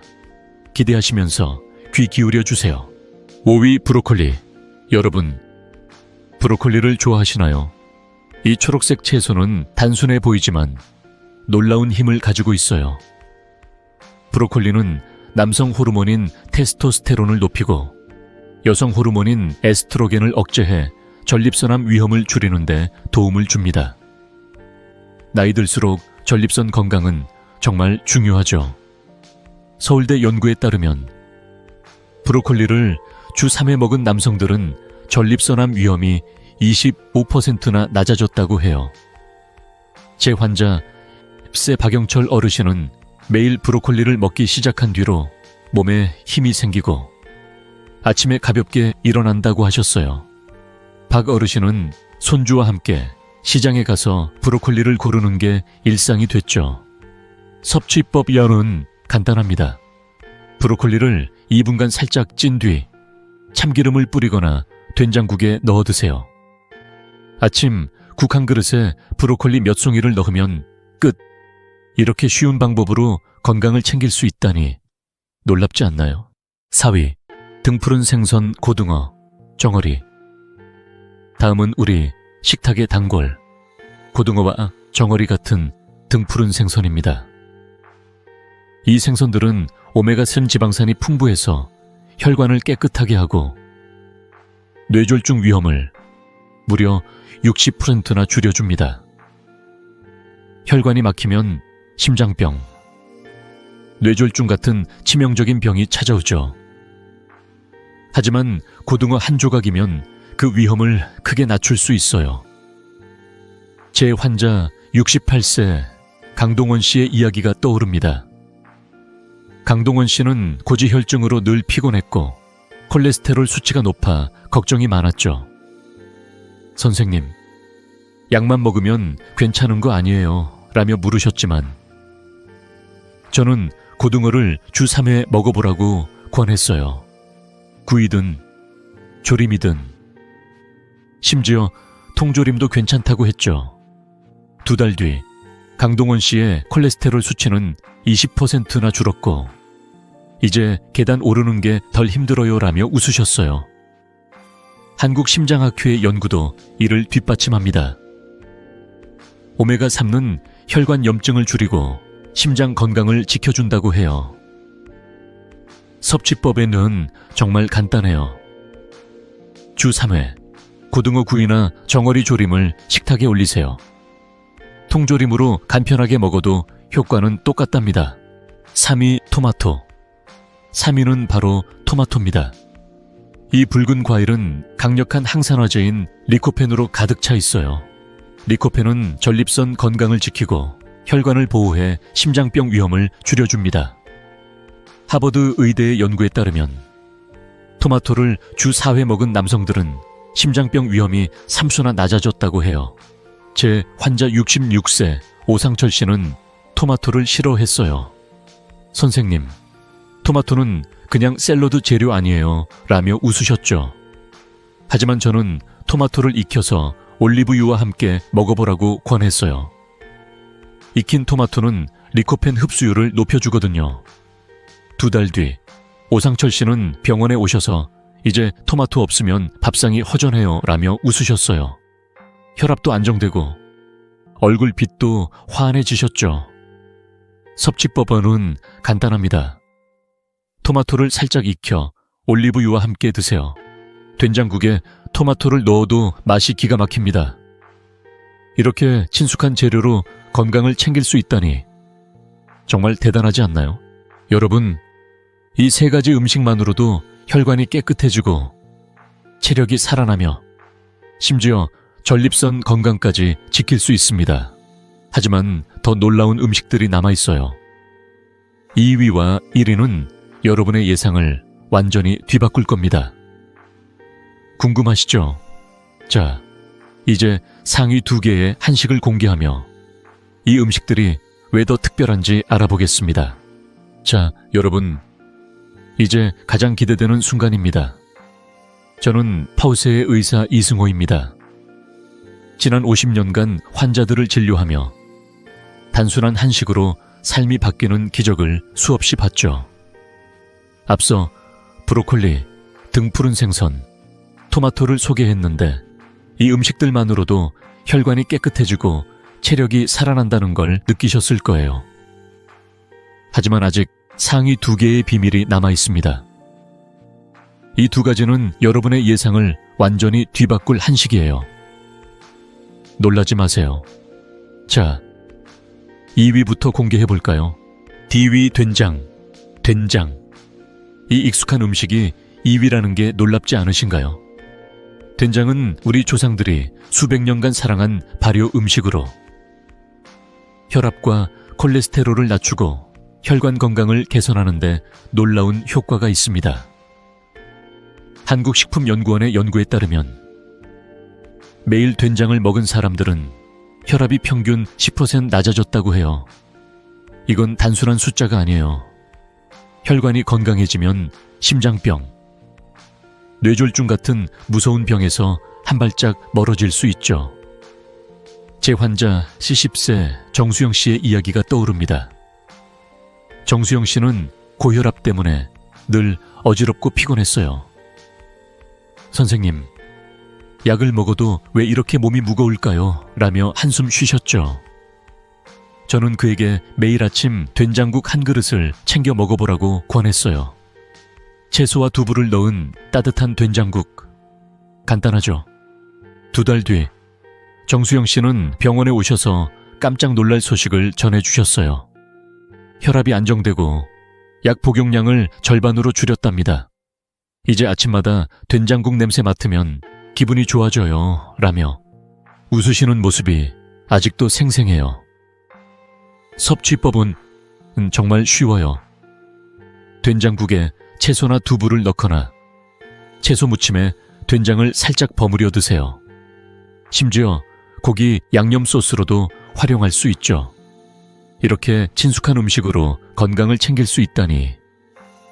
기대하시면서 귀 기울여 주세요. 5위 브로콜리. 여러분, 브로콜리를 좋아하시나요? 이 초록색 채소는 단순해 보이지만 놀라운 힘을 가지고 있어요. 브로콜리는 남성 호르몬인 테스토스테론을 높이고 여성 호르몬인 에스트로겐을 억제해 전립선암 위험을 줄이는데 도움을 줍니다. 나이 들수록 전립선 건강은 정말 중요하죠. 서울대 연구에 따르면 브로콜리를 주 3회 먹은 남성들은 전립선암 위험이 25%나 낮아졌다고 해요. 제 환자 세 박영철 어르신은 매일 브로콜리를 먹기 시작한 뒤로 몸에 힘이 생기고 아침에 가볍게 일어난다고 하셨어요. 박 어르신은 손주와 함께 시장에 가서 브로콜리를 고르는 게 일상이 됐죠. 섭취법이야는 간단합니다. 브로콜리를 2분간 살짝 찐 뒤 참기름을 뿌리거나 된장국에 넣어 드세요. 아침 국 한 그릇에 브로콜리 몇 송이를 넣으면 끝. 이렇게 쉬운 방법으로 건강을 챙길 수 있다니 놀랍지 않나요? 4위, 등푸른 생선, 고등어, 정어리. 다음은 우리 식탁의 단골, 고등어와 정어리 같은 등푸른 생선입니다. 이 생선들은 오메가3 지방산이 풍부해서 혈관을 깨끗하게 하고 뇌졸중 위험을 무려 60%나 줄여줍니다. 혈관이 막히면 심장병, 뇌졸중 같은 치명적인 병이 찾아오죠. 하지만 고등어 한 조각이면 그 위험을 크게 낮출 수 있어요. 제 환자 68세 강동원 씨의 이야기가 떠오릅니다. 강동원 씨는 고지혈증으로 늘 피곤했고 콜레스테롤 수치가 높아 걱정이 많았죠. 선생님, 약만 먹으면 괜찮은 거 아니에요? 라며 물으셨지만 저는 고등어를 주 3회 먹어보라고 권했어요. 구이든 조림이든 심지어 통조림도 괜찮다고 했죠. 2달 뒤 강동원 씨의 콜레스테롤 수치는 20%나 줄었고 이제 계단 오르는 게 덜 힘들어요 라며 웃으셨어요. 한국심장학회의 연구도 이를 뒷받침합니다. 오메가3는 혈관 염증을 줄이고 심장 건강을 지켜준다고 해요. 섭취법에는 정말 간단해요. 주 3회 고등어 구이나 정어리 조림을 식탁에 올리세요. 통조림으로 간편하게 먹어도 효과는 똑같답니다. 3위 토마토. 3위는 바로 토마토입니다. 이 붉은 과일은 강력한 항산화제인 리코펜으로 가득 차 있어요. 리코펜은 전립선 건강을 지키고 혈관을 보호해 심장병 위험을 줄여줍니다. 하버드 의대의 연구에 따르면 토마토를 주 4회 먹은 남성들은 심장병 위험이 3수나 낮아졌다고 해요. 제 환자 66세 오상철 씨는 토마토를 싫어했어요. 선생님, 토마토는 그냥 샐러드 재료 아니에요 라며 웃으셨죠. 하지만 저는 토마토를 익혀서 올리브유와 함께 먹어보라고 권했어요. 익힌 토마토는 리코펜 흡수율을 높여주거든요. 2달 뒤 오상철 씨는 병원에 오셔서 이제 토마토 없으면 밥상이 허전해요 라며 웃으셨어요. 혈압도 안정되고 얼굴 빛도 환해지셨죠. 섭취법은 간단합니다. 토마토를 살짝 익혀 올리브유와 함께 드세요. 된장국에 토마토를 넣어도 맛이 기가 막힙니다. 이렇게 친숙한 재료로 건강을 챙길 수 있다니 정말 대단하지 않나요? 여러분, 이 3가지 음식만으로도 혈관이 깨끗해지고 체력이 살아나며 심지어 전립선 건강까지 지킬 수 있습니다. 하지만 더 놀라운 음식들이 남아있어요. 2위와 1위는 여러분의 예상을 완전히 뒤바꿀 겁니다. 궁금하시죠? 자, 이제 상위 2개의 한식을 공개하며 이 음식들이 왜 더 특별한지 알아보겠습니다. 자, 여러분, 이제 가장 기대되는 순간입니다. 저는 파우세의 의사 이승호입니다. 지난 50년간 환자들을 진료하며 단순한 한식으로 삶이 바뀌는 기적을 수없이 봤죠. 앞서 브로콜리, 등푸른 생선, 토마토를 소개했는데 이 음식들만으로도 혈관이 깨끗해지고 체력이 살아난다는 걸 느끼셨을 거예요. 하지만 아직 상위 2개의 비밀이 남아 있습니다. 이 2가지는 여러분의 예상을 완전히 뒤바꿀 한식이에요. 놀라지 마세요. 자, 2위부터 공개해볼까요? 디위 된장, 된장. 이 익숙한 음식이 2위라는 게 놀랍지 않으신가요? 된장은 우리 조상들이 수백 년간 사랑한 발효 음식으로 혈압과 콜레스테롤을 낮추고 혈관 건강을 개선하는 데 놀라운 효과가 있습니다. 한국식품연구원의 연구에 따르면 매일 된장을 먹은 사람들은 혈압이 평균 10% 낮아졌다고 해요. 이건 단순한 숫자가 아니에요. 혈관이 건강해지면 심장병, 뇌졸중 같은 무서운 병에서 한 발짝 멀어질 수 있죠. 제 환자 70세 정수영 씨의 이야기가 떠오릅니다. 정수영 씨는 고혈압 때문에 늘 어지럽고 피곤했어요. 선생님, 약을 먹어도 왜 이렇게 몸이 무거울까요? 라며 한숨 쉬셨죠. 저는 그에게 매일 아침 된장국 한 그릇을 챙겨 먹어보라고 권했어요. 채소와 두부를 넣은 따뜻한 된장국. 간단하죠? 2달 뒤 정수영 씨는 병원에 오셔서 깜짝 놀랄 소식을 전해주셨어요. 혈압이 안정되고 약 복용량을 절반으로 줄였답니다. 이제 아침마다 된장국 냄새 맡으면 기분이 좋아져요 라며 웃으시는 모습이 아직도 생생해요. 섭취법은 정말 쉬워요. 된장국에 채소나 두부를 넣거나 채소 무침에 된장을 살짝 버무려 드세요. 심지어 고기 양념 소스로도 활용할 수 있죠. 이렇게 친숙한 음식으로 건강을 챙길 수 있다니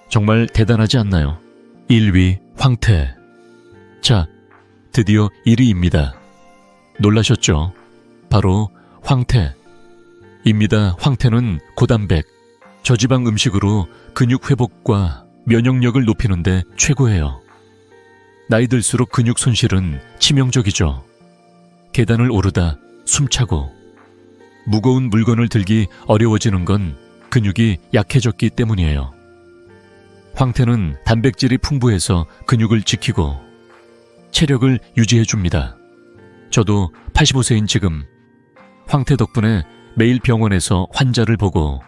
정말 대단하지 않나요? 1위 황태. 자, 드디어 1위입니다. 놀라셨죠? 바로 황태입니다. 황태는 고단백, 저지방 음식으로 근육 회복과 면역력을 높이는데 최고예요. 나이 들수록 근육 손실은 치명적이죠. 계단을 오르다 숨차고 무거운 물건을 들기 어려워지는 건 근육이 약해졌기 때문이에요. 황태는 단백질이 풍부해서 근육을 지키고 체력을 유지해줍니다. 저도 85세인 지금 황태 덕분에 매일 병원에서 환자를 보고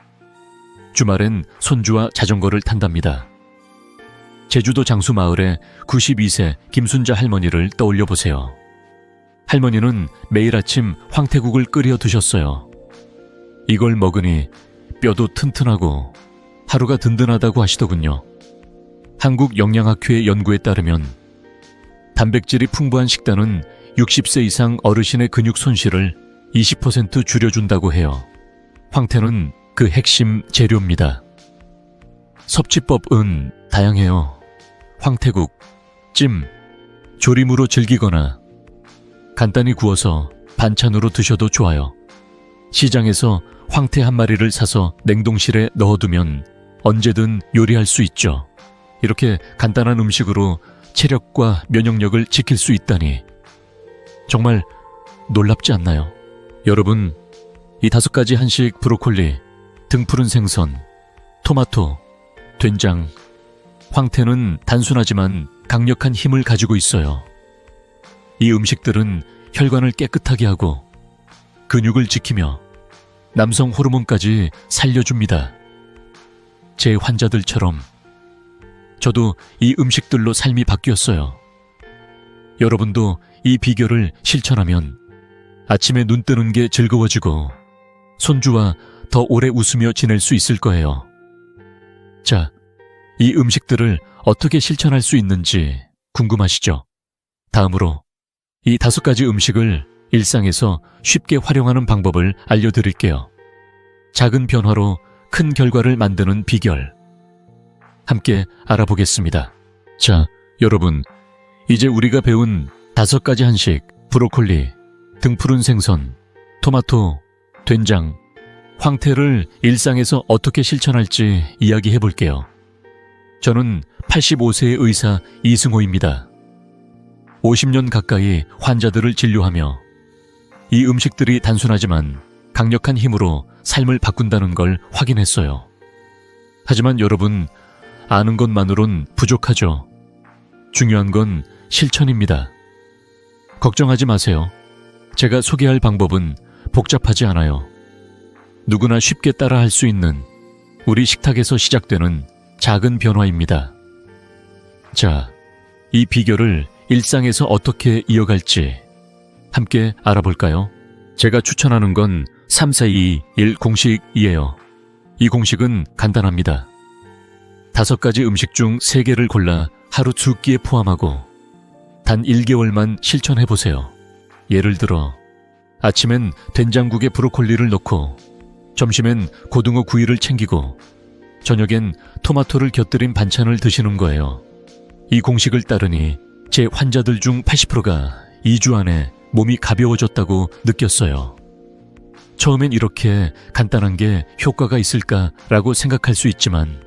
주말엔 손주와 자전거를 탄답니다. 제주도 장수 마을의 92세 김순자 할머니를 떠올려 보세요. 할머니는 매일 아침 황태국을 끓여 드셨어요. 이걸 먹으니 뼈도 튼튼하고 하루가 든든하다고 하시더군요. 한국영양학회 연구에 따르면 단백질이 풍부한 식단은 60세 이상 어르신의 근육 손실을 20% 줄여준다고 해요. 황태는 그 핵심 재료입니다. 섭취법은 다양해요. 황태국, 찜, 조림으로 즐기거나 간단히 구워서 반찬으로 드셔도 좋아요. 시장에서 황태 한 마리를 사서 냉동실에 넣어두면 언제든 요리할 수 있죠. 이렇게 간단한 음식으로 체력과 면역력을 지킬 수 있다니 정말 놀랍지 않나요? 여러분, 이 5가지 한식 브로콜리, 등푸른 생선, 토마토, 된장, 황태는 단순하지만 강력한 힘을 가지고 있어요. 이 음식들은 혈관을 깨끗하게 하고 근육을 지키며 남성 호르몬까지 살려줍니다. 제 환자들처럼 저도 이 음식들로 삶이 바뀌었어요. 여러분도 이 비결을 실천하면 아침에 눈 뜨는 게 즐거워지고 손주와 더 오래 웃으며 지낼 수 있을 거예요. 자, 이 음식들을 어떻게 실천할 수 있는지 궁금하시죠? 다음으로 이 5가지 음식을 일상에서 쉽게 활용하는 방법을 알려드릴게요. 작은 변화로 큰 결과를 만드는 비결. 함께 알아보겠습니다. 자, 여러분, 이제 우리가 배운 5가지 한식, 브로콜리, 등푸른 생선, 토마토, 된장, 황태를 일상에서 어떻게 실천할지 이야기해 볼게요. 저는 85세의 의사 이승호입니다. 50년 가까이 환자들을 진료하며 이 음식들이 단순하지만 강력한 힘으로 삶을 바꾼다는 걸 확인했어요. 하지만 여러분, 아는 것만으론 부족하죠. 중요한 건 실천입니다. 걱정하지 마세요. 제가 소개할 방법은 복잡하지 않아요. 누구나 쉽게 따라할 수 있는 우리 식탁에서 시작되는 작은 변화입니다. 자, 이 비결을 일상에서 어떻게 이어갈지 함께 알아볼까요? 제가 추천하는 건 3-4-2-1 공식이에요. 이 공식은 간단합니다. 5가지 음식 중 3개를 골라 하루 2끼에 포함하고 단 1개월만 실천해보세요. 예를 들어 아침엔 된장국에 브로콜리를 넣고 점심엔 고등어 구이를 챙기고 저녁엔 토마토를 곁들인 반찬을 드시는 거예요. 이 공식을 따르니 제 환자들 중 80%가 2주 안에 몸이 가벼워졌다고 느꼈어요. 처음엔 이렇게 간단한 게 효과가 있을까라고 생각할 수 있지만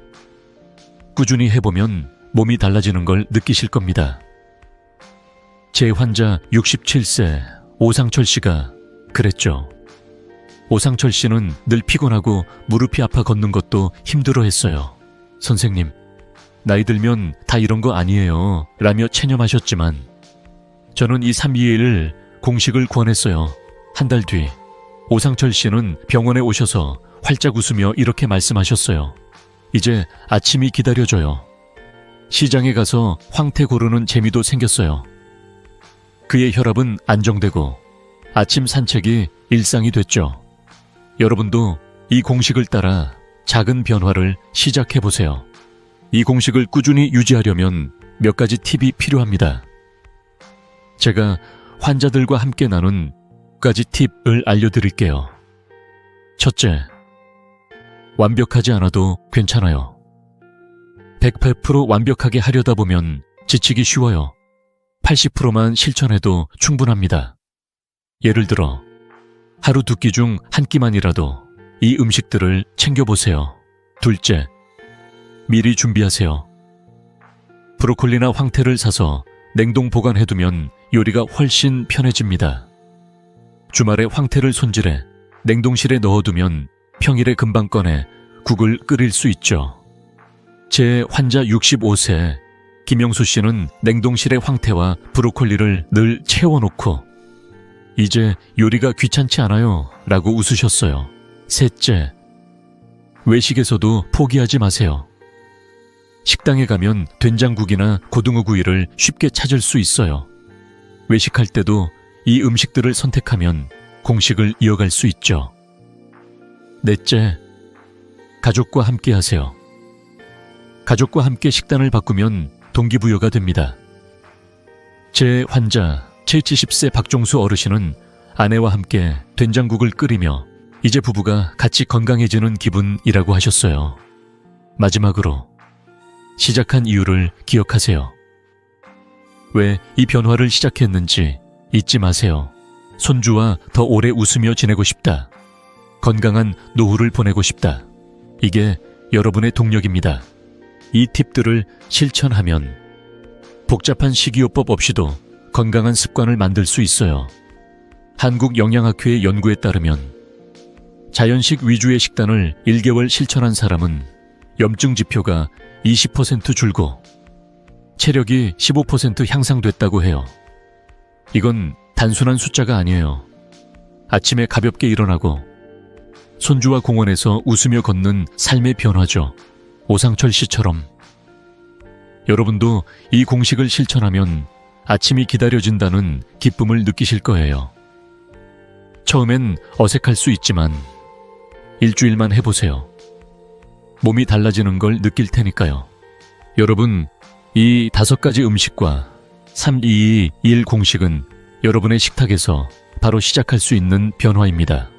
꾸준히 해보면 몸이 달라지는 걸 느끼실 겁니다. 제 환자 67세 오상철 씨가 그랬죠. 오상철 씨는 늘 피곤하고 무릎이 아파 걷는 것도 힘들어했어요. 선생님, 나이 들면 다 이런 거 아니에요 라며 체념하셨지만 저는 이 3-2-1 공식을 권했어요. 한 달 뒤 오상철 씨는 병원에 오셔서 활짝 웃으며 이렇게 말씀하셨어요. 이제 아침이 기다려져요. 시장에 가서 황태 고르는 재미도 생겼어요. 그의 혈압은 안정되고 아침 산책이 일상이 됐죠. 여러분도 이 공식을 따라 작은 변화를 시작해보세요. 이 공식을 꾸준히 유지하려면 몇 가지 팁이 필요합니다. 제가 환자들과 함께 나눈 몇 가지 팁을 알려드릴게요. 첫째, 완벽하지 않아도 괜찮아요. 100% 완벽하게 하려다 보면 지치기 쉬워요. 80%만 실천해도 충분합니다. 예를 들어 하루 2끼 중 1끼만이라도 이 음식들을 챙겨보세요. 둘째, 미리 준비하세요. 브로콜리나 황태를 사서 냉동 보관해두면 요리가 훨씬 편해집니다. 주말에 황태를 손질해 냉동실에 넣어두면 평일에 금방 꺼내 국을 끓일 수 있죠. 제 환자 65세 김영수 씨는 냉동실에 황태와 브로콜리를 늘 채워놓고 이제 요리가 귀찮지 않아요 라고 웃으셨어요. 셋째, 외식에서도 포기하지 마세요. 식당에 가면 된장국이나 고등어구이를 쉽게 찾을 수 있어요. 외식할 때도 이 음식들을 선택하면 공식을 이어갈 수 있죠. 넷째, 가족과 함께 하세요. 가족과 함께 식단을 바꾸면 동기부여가 됩니다. 제 환자 70세 박종수 어르신은 아내와 함께 된장국을 끓이며 이제 부부가 같이 건강해지는 기분이라고 하셨어요. 마지막으로 시작한 이유를 기억하세요. 왜 이 변화를 시작했는지 잊지 마세요. 손주와 더 오래 웃으며 지내고 싶다. 건강한 노후를 보내고 싶다. 이게 여러분의 동력입니다. 이 팁들을 실천하면 복잡한 식이요법 없이도 건강한 습관을 만들 수 있어요. 한국영양학회의 연구에 따르면 자연식 위주의 식단을 1개월 실천한 사람은 염증 지표가 20% 줄고 체력이 15% 향상됐다고 해요. 이건 단순한 숫자가 아니에요. 아침에 가볍게 일어나고 손주와 공원에서 웃으며 걷는 삶의 변화죠. 오상철 씨처럼. 여러분도 이 공식을 실천하면 아침이 기다려진다는 기쁨을 느끼실 거예요. 처음엔 어색할 수 있지만 일주일만 해보세요. 몸이 달라지는 걸 느낄 테니까요. 여러분, 이 5가지 음식과 3-2-2-1 공식은 여러분의 식탁에서 바로 시작할 수 있는 변화입니다.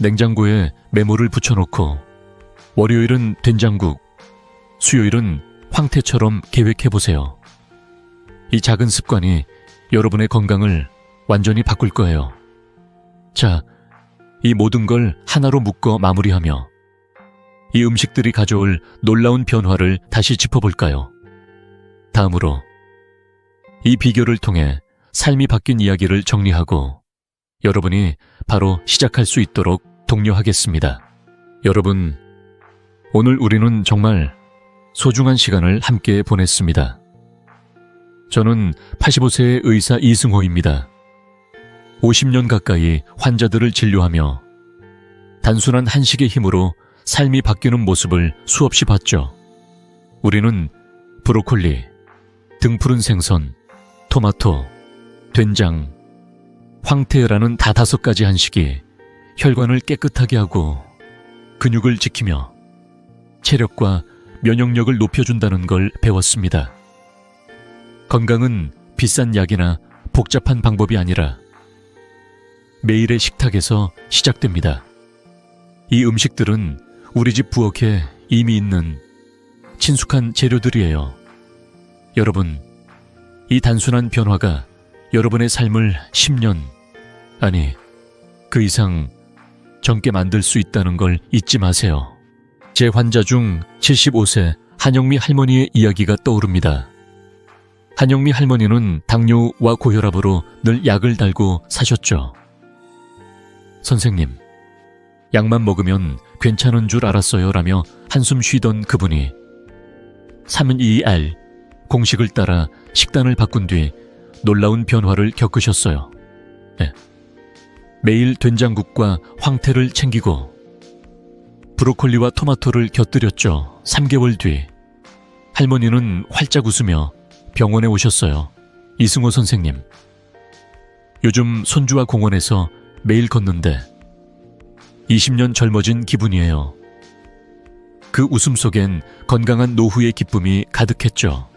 냉장고에 메모를 붙여놓고 월요일은 된장국, 수요일은 황태처럼 계획해보세요. 이 작은 습관이 여러분의 건강을 완전히 바꿀 거예요. 자, 이 모든 걸 하나로 묶어 마무리하며 이 음식들이 가져올 놀라운 변화를 다시 짚어볼까요? 다음으로 이 비결을 통해 삶이 바뀐 이야기를 정리하고 여러분이 바로 시작할 수 있도록 독려하겠습니다. 여러분, 오늘 우리는 정말 소중한 시간을 함께 보냈습니다. 저는 85세의 의사 이승호입니다. 50년 가까이 환자들을 진료하며 단순한 한식의 힘으로 삶이 바뀌는 모습을 수없이 봤죠. 우리는 브로콜리, 등푸른 생선, 토마토, 된장, 황태라는 다 5가지 한식이 혈관을 깨끗하게 하고 근육을 지키며 체력과 면역력을 높여준다는 걸 배웠습니다. 건강은 비싼 약이나 복잡한 방법이 아니라 매일의 식탁에서 시작됩니다. 이 음식들은 우리 집 부엌에 이미 있는 친숙한 재료들이에요. 여러분, 이 단순한 변화가 여러분의 삶을 10년, 아니 그 이상 젊게 만들 수 있다는 걸 잊지 마세요. 제 환자 중 75세 한영미 할머니의 이야기가 떠오릅니다. 한영미 할머니는 당뇨와 고혈압으로 늘 약을 달고 사셨죠. 선생님, 약만 먹으면 괜찮은 줄 알았어요 라며 한숨 쉬던 그분이 3-2-2-R 공식을 따라 식단을 바꾼 뒤 놀라운 변화를 겪으셨어요. 네. 매일 된장국과 황태를 챙기고 브로콜리와 토마토를 곁들였죠. 3개월 뒤 할머니는 활짝 웃으며 병원에 오셨어요. 이승호 선생님, 요즘 손주와 공원에서 매일 걷는데 20년 젊어진 기분이에요. 그 웃음 속엔 건강한 노후의 기쁨이 가득했죠.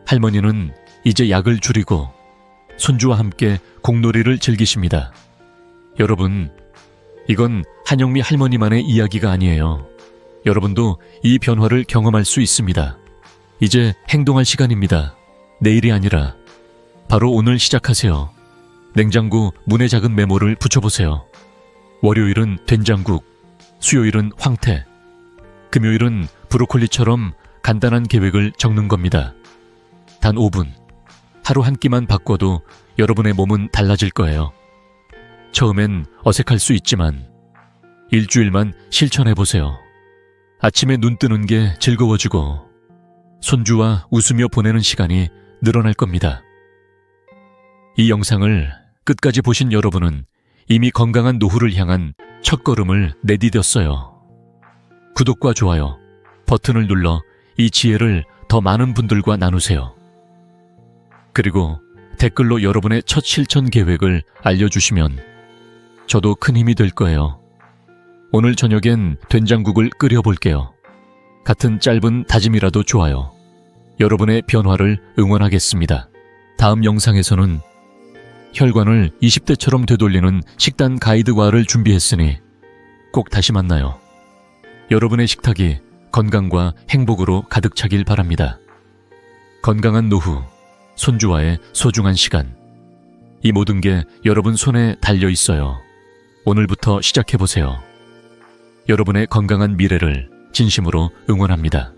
할머니는 이제 약을 줄이고 손주와 함께 공놀이를 즐기십니다. 여러분, 이건 한영미 할머니만의 이야기가 아니에요. 여러분도 이 변화를 경험할 수 있습니다. 이제 행동할 시간입니다. 내일이 아니라 바로 오늘 시작하세요. 냉장고 문에 작은 메모를 붙여보세요. 월요일은 된장국, 수요일은 황태, 금요일은 브로콜리처럼 간단한 계획을 적는 겁니다. 단 5분, 하루 한 끼만 바꿔도 여러분의 몸은 달라질 거예요. 처음엔 어색할 수 있지만 일주일만 실천해보세요. 아침에 눈 뜨는 게 즐거워지고 손주와 웃으며 보내는 시간이 늘어날 겁니다. 이 영상을 끝까지 보신 여러분은 이미 건강한 노후를 향한 첫걸음을 내디뎠어요. 구독과 좋아요 버튼을 눌러 이 지혜를 더 많은 분들과 나누세요. 그리고 댓글로 여러분의 첫 실천 계획을 알려주시면 저도 큰 힘이 될 거예요. 오늘 저녁엔 된장국을 끓여볼게요. 같은 짧은 다짐이라도 좋아요. 여러분의 변화를 응원하겠습니다. 다음 영상에서는 혈관을 20대처럼 되돌리는 식단 가이드과를 준비했으니 꼭 다시 만나요. 여러분의 식탁이 건강과 행복으로 가득 차길 바랍니다. 건강한 노후, 손주와의 소중한 시간. 이 모든 게 여러분 손에 달려 있어요. 오늘부터 시작해보세요. 여러분의 건강한 미래를 진심으로 응원합니다.